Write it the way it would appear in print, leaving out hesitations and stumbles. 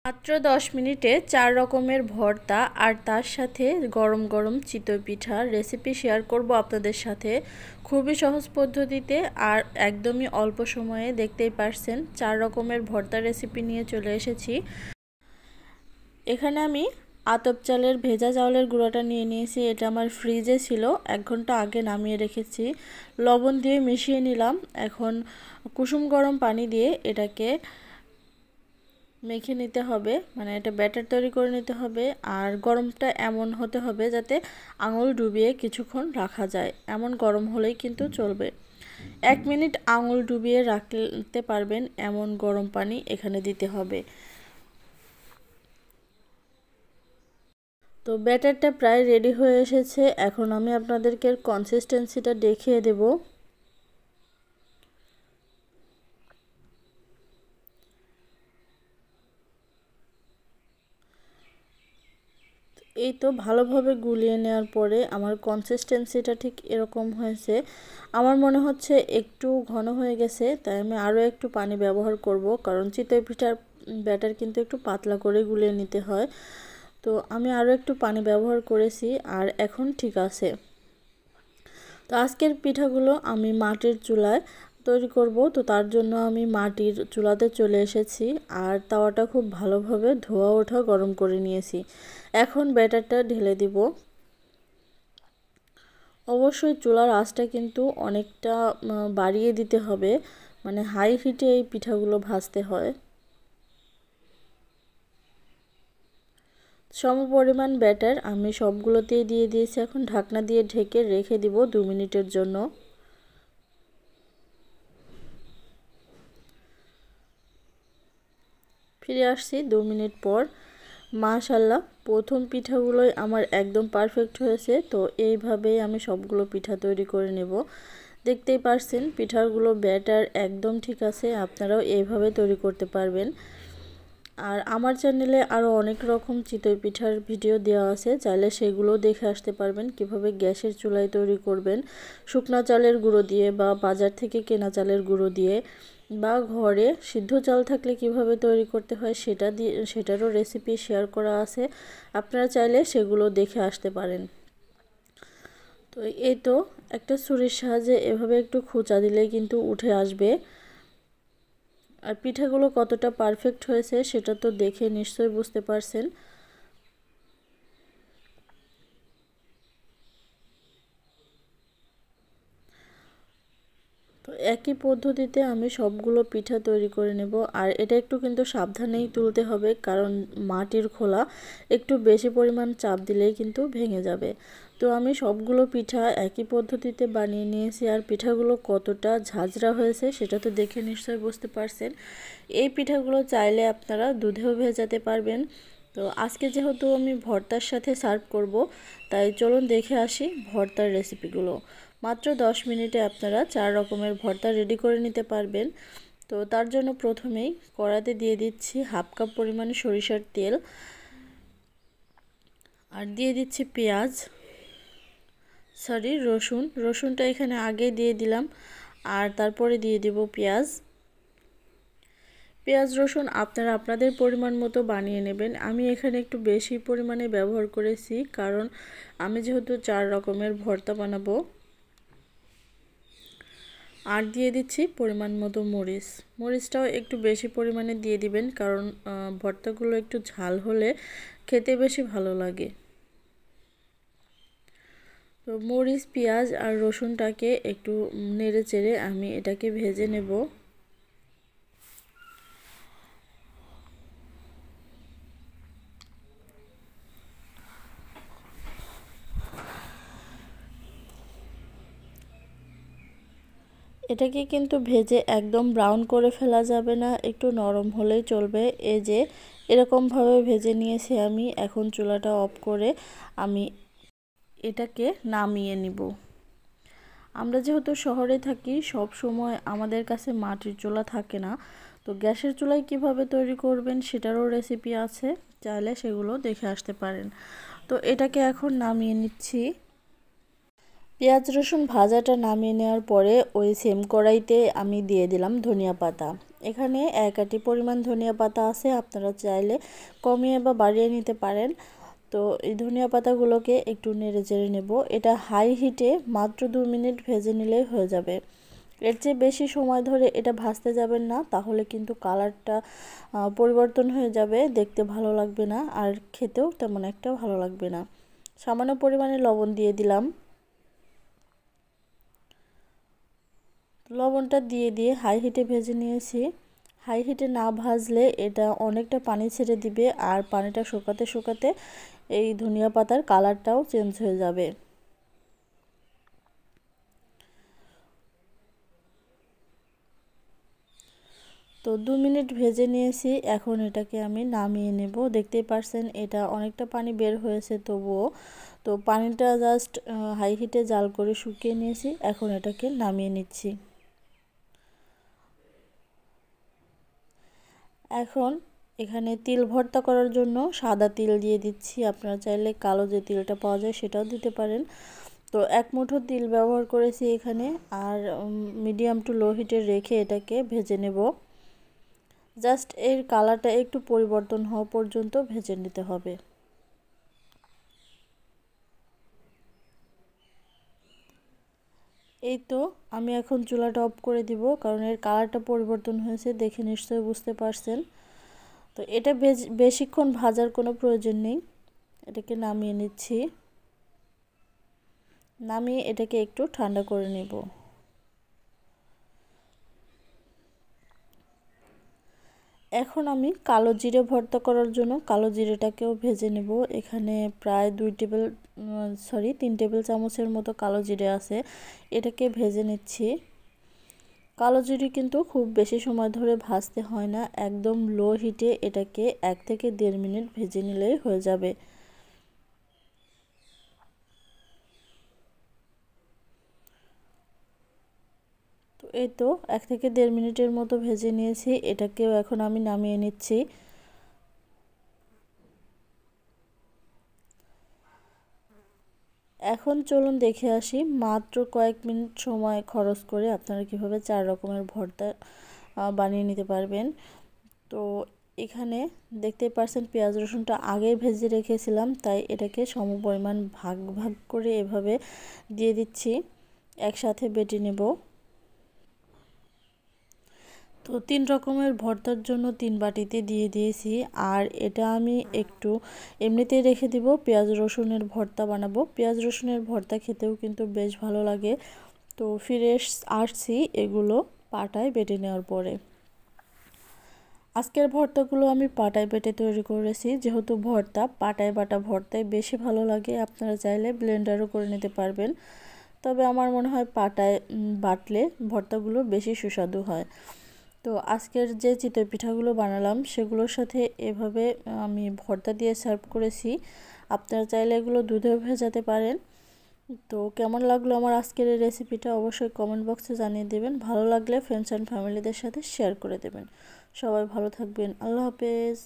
মাত্র 10 মিনিটে 4 রকমের ভর্তা আর তার সাথে গরম গরম চিতই পিঠার রেসিপি শেয়ার করব আপনাদের সাথে। খুবই সহজ পদ্ধতিতে আর একদমই অল্প সময়ে। দেখতেই পারছেন 4 রকমের ভর্তা রেসিপি নিয়ে চলে এসেছি। এখানে আমি আতপ চালের ভেজা চাউলের গুঁড়োটা নিয়ে নিয়েছি। এটা আমার ফ্রিজে ছিল, 1 ঘন্টা আগে নামিয়ে রেখেছি। লবণ দিয়ে মিশিয়ে নিলাম। এখন কুসুম গরম পানি দিয়ে এটাকে মেখে নিতে হবে, মানে এটা ব্যাটার তৈরি করে নিতে হবে। আর গরমটা এমন হতে হবে যাতে আঙুল ডুবিয়ে কিছুক্ষণ রাখা যায়, এমন গরম হলেই কিন্তু চলবে। 1 মিনিট আঙুল ডুবিয়ে রাখতে পারবেন এমন গরম পানি এখানে দিতে হবে। তো ব্যাটারটা প্রায় রেডি হয়ে এসেছে। এখন আমি আপনাদেরকে কনসিস্টেন্সিটা দেখিয়ে দেব। এই তো ভালোভাবে গুলিয়ে নেওয়ার পরে আমার কনসিস্টেন্সিটা ঠিক এরকম হয়েছে। আমার মনে হচ্ছে একটু ঘন হয়ে গেছে, তাই আমি আরও একটু পানি ব্যবহার করব, কারণ চিতই পিঠার ব্যাটার কিন্তু একটু পাতলা করে গুলিয়ে নিতে হয়। তো আমি আরও একটু পানি ব্যবহার করেছি, আর এখন ঠিক আছে। তো আজকের পিঠাগুলো আমি মাটির চুলায় তৈরি করব। তো তার জন্য আমি মাটির চুলাতে চলে এসেছি, আর তাওয়াটা খুব ভালোভাবে ধোয়া ওঠা গরম করে নিয়েছি। এখন ব্যাটারটা ঢেলে দিব। অবশ্যই চুলার আঁচটা কিন্তু অনেকটা বাড়িয়ে দিতে হবে, মানে হাই হিটে এই পিঠাগুলো ভাজতে হয়। সমপরিমাণ ব্যাটার আমি সবগুলোতেই দিয়ে দিয়েছি। এখন ঢাকনা দিয়ে ঢেকে রেখে দিব 2 মিনিটের জন্য। ফিরে আসছি 2 মিনিট পর। মাশাআল্লাহ, প্রথম পিঠাগুলোই আমার একদম পারফেক্ট হয়েছে। তো এইভাবেই আমি সবগুলো পিঠা তৈরি করে নেব। দেখতেই পারছেন পিঠাগুলো ব্যাটার একদম ঠিক আছে। আপনারাও এইভাবে তৈরি করতে পারবেন। আর আমার চ্যানেলে আরও অনেক রকম চিতই পিঠার ভিডিও দেওয়া আছে, চাইলে সেগুলো দেখে আসতে পারবেন। কিভাবে গ্যাসের চুলায় তৈরি করবেন শুকনা চালের গুঁড়ো দিয়ে, বা বাজার থেকে কেনা চালের গুঁড়ো দিয়ে, বা ঘরে সিদ্ধ চাল থাকলে কিভাবে তৈরি করতে হয় সেটারও রেসিপি শেয়ার করা আছে। আপনারা চাইলে সেগুলো দেখে আসতে পারেন। তো এই তো একটা ছুরির সাহায্যে এভাবে একটু খোঁচা দিলেই কিন্তু উঠে আসবে। আর পিঠাগুলো কতটা পারফেক্ট হয়েছে সেটা তো দেখে নিশ্চয়ই বুঝতে পারছেন। তো একই পদ্ধতিতে আমি সবগুলো পিঠা তৈরি করে নেব। আর এটা একটু কিন্তু সাবধানেই তুলতে হবে, কারণ মাটির খোলা একটু বেশি পরিমাণ চাপ দিলেই কিন্তু ভেঙে যাবে। তো আমি সবগুলো পিঠা একই পদ্ধতিতে বানিয়ে নিয়েছি। আর পিঠাগুলো কতটা ঝাঁঝরা হয়েছে সেটা তো দেখে নিশ্চয়ই বুঝতে পারছেন। এই পিঠাগুলো চাইলে আপনারা দুধেও ভেজাতে পারবেন। তো আজকে যেহেতু আমি ভর্তার সাথে সার্ভ করব, তাই চলুন দেখে আসি ভর্তার রেসিপিগুলো। মাত্র 10 মিনিটে আপনারা 4 রকমের ভর্তা রেডি করে নিতে পারবেন। তো তার জন্য প্রথমেই কড়াতে দিয়ে দিচ্ছি 1/2 কাপ পরিমাণে সরিষার তেল, আর দিয়ে দিচ্ছি রসুনটা এখানে আগে দিয়ে দিলাম। আর তারপরে দিয়ে দিব পেঁয়াজ রসুন আপনারা আপনাদের পরিমাণ মতো বানিয়ে নেবেন। আমি এখানে একটু বেশি পরিমাণে ব্যবহার করেছি, কারণ আমি যেহেতু 4 রকমের ভর্তা বানাবো। আর দিয়ে দিচ্ছি পরিমাণ মতো মরিচটাও একটু বেশি পরিমাণে দিয়ে দিবেন, কারণ ভর্তাগুলো একটু ঝাল হলে খেতে বেশি ভালো লাগে। তো মরিচ, পেঁয়াজ আর রসুনটাকে একটু নেড়ে চেড়ে আমি এটাকে ভেজে নেব। এটাকে কিন্তু ভেজে একদম ব্রাউন করে ফেলা যাবে না, একটু নরম হলেই চলবে। এই যে এরকমভাবে ভেজে নিয়েছি আমি। এখন চুলাটা অফ করে আমি এটাকে নামিয়ে নিব। আমরা যেহেতু শহরে থাকি, সব সময় আমাদের কাছে মাটির চুলা থাকে না। তো গ্যাসের চুলায় কিভাবে তৈরি করবেন সেটারও রেসিপি আছে, চাইলে সেগুলো দেখে আসতে পারেন। তো এটাকে এখন নামিয়ে নিচ্ছি। পেঁয়াজ রসুন ভাজাটা নামিয়ে নেওয়ার পরে ওই সেম কড়াইতে আমি দিয়ে দিলাম ধনিয়া পাতা। এখানে 1 আটি পরিমাণ ধনিয়া পাতা আছে, আপনারা চাইলে কমিয়ে বা বাড়িয়ে নিতে পারেন। তো এই ধনিয়া পাতাগুলোকে একটু নেড়ে চেড়ে নেব। এটা হাই হিটে মাত্র 2 মিনিট ভেজে নিলেই হয়ে যাবে। এর চেয়ে বেশি সময় ধরে এটা ভাজতে যাবেন না, তাহলে কিন্তু কালারটা পরিবর্তন হয়ে যাবে, দেখতে ভালো লাগবে না আর খেতেও তেমন একটা ভালো লাগবে না। সামান্য পরিমাণে লবণ দিয়ে দিলাম। লবণটা দিয়ে হাই হিটে ভেজে নিয়েছি। হাই হিটে না ভাজলে এটা অনেকটা পানি ছেড়ে দিবে, আর পানিটা শুকাতে শুকাতে এই ধনিয়া পাতার কালারটাও চেঞ্জ হয়ে যাবে। তো 2 মিনিট ভেজে নিয়েছি, এখন এটাকে আমি নামিয়ে নেব। দেখতেই পারছেন এটা অনেকটা পানি বের হয়েছে তবুও। তো পানিটা জাস্ট হাই হিটে জাল করে শুকিয়ে নিয়েছি, এখন এটাকে নামিয়ে নিচ্ছি। এখন এখানে তিল ভর্তা করার জন্য সাদা তিল দিয়ে দিচ্ছি, আপনারা চাইলে কালো যে তিলটা পাওয়া যায় সেটাও দিতে পারেন। তো 1 মুঠো তিল ব্যবহার করেছি এখানে, আর মিডিয়াম টু লো হিটে রেখে এটাকে ভেজে নেব। জাস্ট এর কালারটা একটু পরিবর্তন হওয়া পর্যন্ত ভেজে নিতে হবে। এই তো আমি এখন চুলাটা অফ করে দিব, কারণ এর কালারটা পরিবর্তন হয়েছে, দেখে নিশ্চয়ই বুঝতে পারছেন। তো এটা বেশিক্ষণ ভাজার কোনো প্রয়োজন নেই। এটাকে নামিয়ে নিচ্ছি। নামিয়ে এটাকে একটু ঠান্ডা করে নেব। এখন আমি কালো জিরে ভর্তা করার জন্য কালো জিরেটাকেও ভেজে নেব। এখানে প্রায় 3 টেবিল চামচের মতো কালো জিরে আছে, এটাকে ভেজে নিচ্ছি। কালো জিরে কিন্তু খুব বেশি সময় ধরে ভাজতে হয় না, একদম লো হিটে এটাকে 1 থেকে 1.5 মিনিট ভেজে নিলেই হয়ে যাবে। তো এই তো 1 থেকে 1.5 মিনিটের মতো ভেজে নিয়েছি, এটাকেও এখন আমি নামিয়ে নিচ্ছি। এখন চলুন দেখে আসি মাত্র কয়েক মিনিট সময় খরচ করে আপনারা কিভাবে 4 রকমের ভর্তা বানিয়ে নিতে পারবেন। তো এখানে দেখতেই পারছেন পেঁয়াজ রসুনটা আগেই ভেজে রেখেছিলাম, তাই এটাকে সমপরিমাণ ভাগ ভাগ করে এভাবে দিয়ে দিচ্ছি, একসাথে বেটে নেব। তো 3 রকমের ভর্তার জন্য 3 বাটিতে দিয়ে দিয়েছি, আর এটা আমি একটু এমনিতেই রেখে দিব, পেঁয়াজ রসুনের ভর্তা বানাবো। পেঁয়াজ রসুনের ভর্তা খেতেও কিন্তু বেশ ভালো লাগে। তো ফিরে আসছি এগুলো পাটায় বেটে নেওয়ার পরে। আজকের ভর্তাগুলো আমি পাটায় বেটে তৈরি করেছি, যেহেতু ভর্তা পাটায় বাটা ভর্তাই বেশি ভালো লাগে। আপনারা চাইলে ব্লেন্ডারও করে নিতে পারবেন, তবে আমার মনে হয় পাটায় বাটলে ভর্তাগুলো বেশি সুস্বাদু হয়। তো আজকের যে চিতই পিঠাগুলো বানালাম সেগুলোর সাথে এভাবে আমি ভর্তা দিয়ে সার্ভ করেছি। আপনারা চাইলে এগুলো দুধেও ভেজাতে পারেন। তো কেমন লাগলো আমার আজকের এই রেসিপিটা অবশ্যই কমেন্ট বক্সে জানিয়ে দেবেন। ভালো লাগলে ফ্রেন্ডস অ্যান্ড ফ্যামিলিদের সাথে শেয়ার করে দেবেন। সবাই ভালো থাকবেন। আল্লাহ হাফেজ।